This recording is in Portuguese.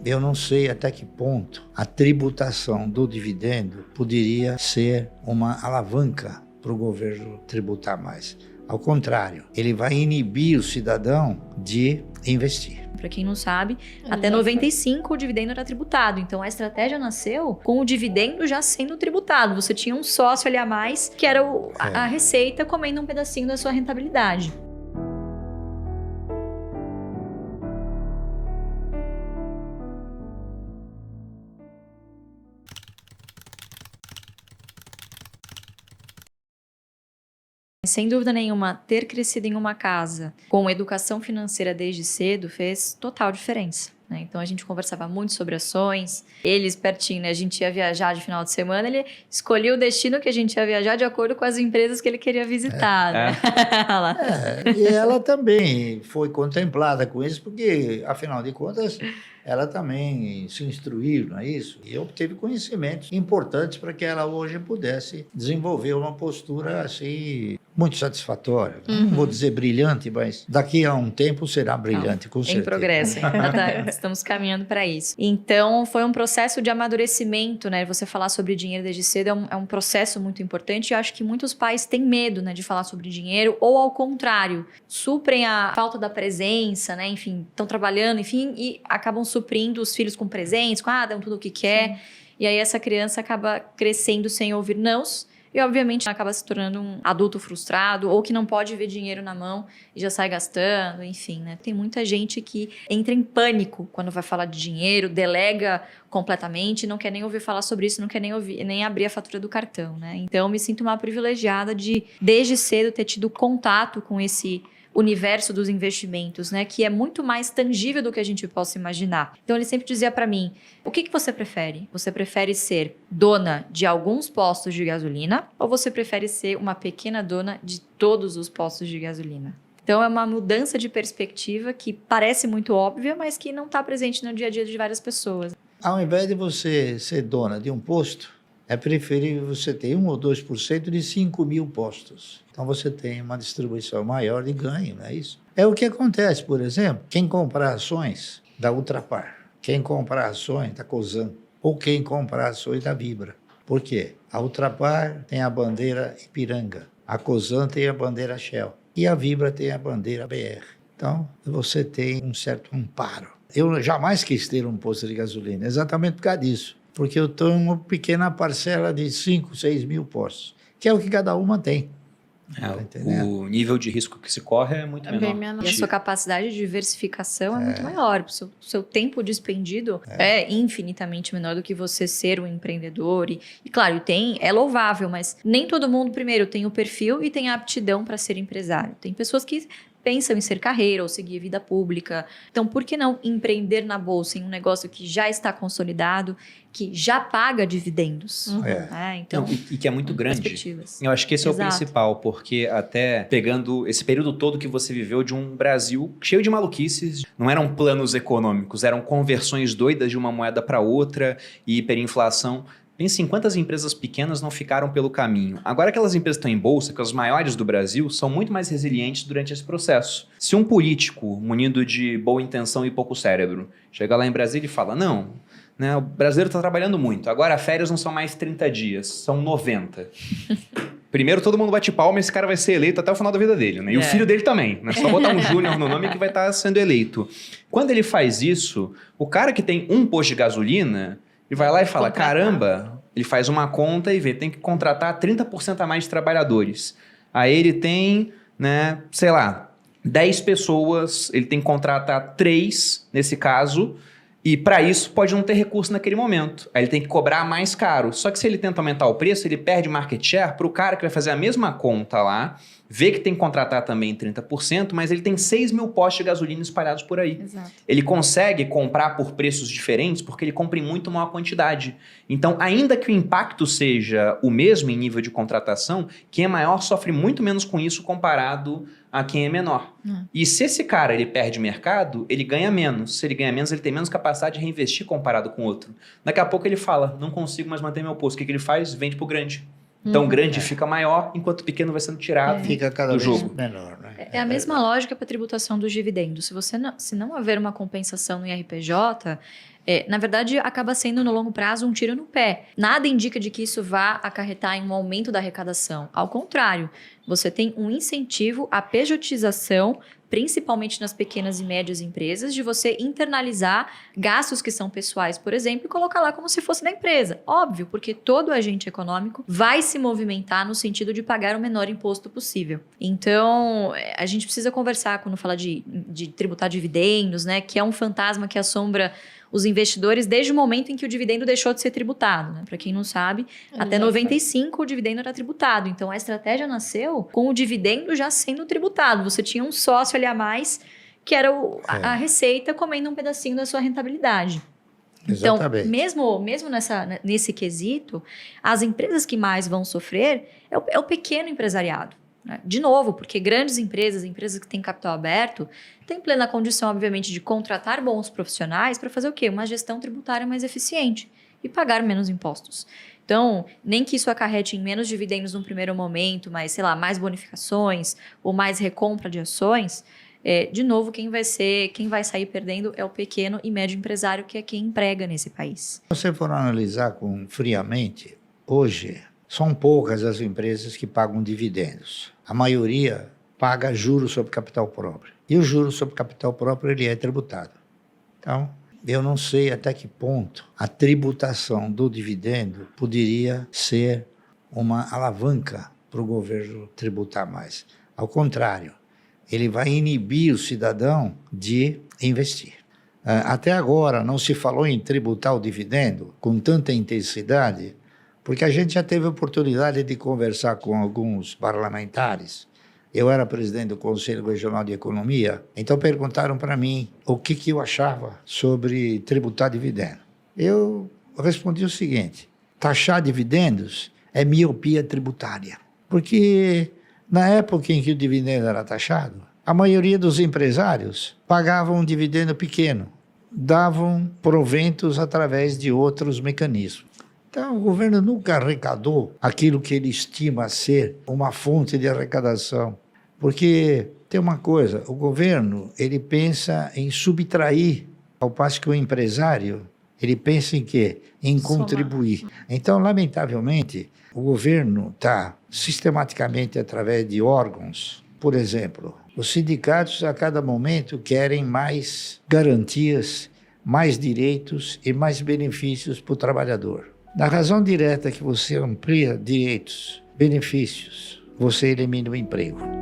eu não sei até que ponto a tributação do dividendo poderia ser uma alavanca para o governo tributar mais. Ao contrário, ele vai inibir o cidadão de investir. Para quem não sabe, até 95 o dividendo era tributado. Então a estratégia nasceu com o dividendo já sendo tributado. Você tinha um sócio ali a mais, que era a receita comendo um pedacinho da sua rentabilidade. Sem dúvida nenhuma, ter crescido em uma casa com educação financeira desde cedo fez total diferença, né? Então a gente conversava muito sobre ações, eles pertinho, né? A gente ia viajar de final de semana, ele escolhia o destino que a gente ia viajar de acordo com as empresas que ele queria visitar, né? E ela também foi contemplada com isso, porque, afinal de contas, ela também se instruiu, não é isso? E obteve conhecimentos importantes para que ela hoje pudesse desenvolver uma postura assim muito satisfatória. Não vou dizer brilhante, mas daqui a um tempo será brilhante, com certeza. Em progresso, estamos caminhando para isso. Então, foi um processo de amadurecimento, né? Você falar sobre dinheiro desde cedo é um processo muito importante. Eu acho que muitos pais têm medo, né, de falar sobre dinheiro, ou ao contrário, suprem a falta da presença, né? Enfim, estão trabalhando, enfim, e acabam suprindo os filhos com presentes, dão tudo o que quer. Sim. E aí essa criança acaba crescendo sem ouvir nãos. E, obviamente, acaba se tornando um adulto frustrado ou que não pode ver dinheiro na mão e já sai gastando, enfim, né? Tem muita gente que entra em pânico quando vai falar de dinheiro, delega completamente, não quer nem ouvir falar sobre isso, não quer nem abrir a fatura do cartão, né? Então, eu me sinto uma privilegiada de, desde cedo, ter tido contato com esse universo dos investimentos, né, que é muito mais tangível do que a gente possa imaginar. Então ele sempre dizia para mim, o que você prefere? Você prefere ser dona de alguns postos de gasolina ou você prefere ser uma pequena dona de todos os postos de gasolina? Então é uma mudança de perspectiva que parece muito óbvia, mas que não está presente no dia a dia de várias pessoas. Ao invés de você ser dona de um posto, é preferível você ter 1 ou 2% de 5 mil postos. Então você tem uma distribuição maior de ganho, não é isso? É o que acontece, por exemplo, quem comprar ações da Ultrapar, quem comprar ações da Cosan, ou quem comprar ações da Vibra. Por quê? A Ultrapar tem a bandeira Ipiranga, a Cosan tem a bandeira Shell e a Vibra tem a bandeira BR. Então você tem um certo amparo. Eu jamais quis ter um posto de gasolina, exatamente por causa disso. Porque eu tenho uma pequena parcela de 5, 6 mil postos, que é o que cada uma tem. O nível de risco que se corre é muito menor. E a sua capacidade de diversificação é muito maior. O seu tempo despendido é infinitamente menor do que você ser um empreendedor. E claro, é louvável, mas nem todo mundo, primeiro, tem o perfil e tem a aptidão para ser empresário. Tem pessoas que pensam em ser carreira ou seguir vida pública. Então, por que não empreender na bolsa em um negócio que já está consolidado, que já paga dividendos? Então, e que é muito grande. Eu acho que esse é o principal, porque até pegando esse período todo que você viveu de um Brasil cheio de maluquices, não eram planos econômicos, eram conversões doidas de uma moeda para outra e hiperinflação. Pense em quantas empresas pequenas não ficaram pelo caminho. Agora aquelas empresas que estão em bolsa, que as maiores do Brasil, são muito mais resilientes durante esse processo. Se um político, munido de boa intenção e pouco cérebro, chega lá em Brasília e fala, não, né, o brasileiro está trabalhando muito, agora férias não são mais 30 dias, são 90. Primeiro todo mundo bate palma e esse cara vai ser eleito até o final da vida dele, né? E o filho dele também, né? Só botar um júnior no nome que vai estar sendo eleito. Quando ele faz isso, o cara que tem um posto de gasolina... Ele vai lá e fala, caramba, ele faz uma conta e vê, tem que contratar 30% a mais de trabalhadores. Aí ele tem, né, sei lá, 10 pessoas, ele tem que contratar 3, nesse caso, e para isso pode não ter recurso naquele momento. Aí ele tem que cobrar mais caro. Só que se ele tenta aumentar o preço, ele perde market share para o cara que vai fazer a mesma conta lá, vê que tem que contratar também 30%, mas ele tem 6 mil postos de gasolina espalhados por aí. Exato. Ele consegue comprar por preços diferentes porque ele compra em muito maior quantidade. Então, ainda que o impacto seja o mesmo em nível de contratação, quem é maior sofre muito menos com isso comparado a quem é menor. E se esse cara ele perde mercado, ele ganha menos. Se ele ganha menos, ele tem menos capacidade de reinvestir comparado com o outro. Daqui a pouco ele fala, não consigo mais manter meu posto. O que ele faz? Vende pro grande. Então, o grande fica maior, enquanto o pequeno vai sendo tirado fica cada do vez jogo. menor. Né? É a mesma lógica para a tributação dos dividendos. Se não haver uma compensação no IRPJ, na verdade, acaba sendo no longo prazo um tiro no pé. Nada indica de que isso vá acarretar em um aumento da arrecadação. Ao contrário, você tem um incentivo à pejotização, principalmente nas pequenas e médias empresas, de você internalizar gastos que são pessoais, por exemplo, e colocar lá como se fosse da empresa. Óbvio, porque todo agente econômico vai se movimentar no sentido de pagar o menor imposto possível. Então, a gente precisa conversar quando fala de tributar dividendos, né, que é um fantasma que assombra os investidores desde o momento em que o dividendo deixou de ser tributado. Né? Para quem não sabe, até 95 o dividendo era tributado. Então, a estratégia nasceu com o dividendo já sendo tributado. Você tinha um sócio ali a mais, que era a receita comendo um pedacinho da sua rentabilidade. Então, mesmo nesse quesito, as empresas que mais vão sofrer é o pequeno empresariado. De novo, porque grandes empresas que têm capital aberto, têm plena condição, obviamente, de contratar bons profissionais para fazer o quê? Uma gestão tributária mais eficiente e pagar menos impostos. Então, nem que isso acarrete em menos dividendos num primeiro momento, mas, sei lá, mais bonificações ou mais recompra de ações, de novo, quem vai sair perdendo é o pequeno e médio empresário, que é quem emprega nesse país. Se você for analisar friamente, hoje são poucas as empresas que pagam dividendos. A maioria paga juros sobre capital próprio. E o juro sobre capital próprio ele é tributado. Então, eu não sei até que ponto a tributação do dividendo poderia ser uma alavanca para o governo tributar mais. Ao contrário, ele vai inibir o cidadão de investir. Até agora não se falou em tributar o dividendo com tanta intensidade, porque a gente já teve a oportunidade de conversar com alguns parlamentares. Eu era presidente do Conselho Regional de Economia, então perguntaram para mim o que eu achava sobre tributar dividendo. Eu respondi o seguinte: taxar dividendos é miopia tributária, porque na época em que o dividendo era taxado, a maioria dos empresários pagavam um dividendo pequeno, davam proventos através de outros mecanismos. Então, o governo nunca arrecadou aquilo que ele estima ser uma fonte de arrecadação. Porque tem uma coisa, o governo ele pensa em subtrair, ao passo que o empresário ele pensa em quê? Em contribuir. Então, lamentavelmente, o governo está sistematicamente através de órgãos. Por exemplo, os sindicatos a cada momento querem mais garantias, mais direitos e mais benefícios para o trabalhador. Na razão direta que você amplia direitos, benefícios, você elimina o emprego.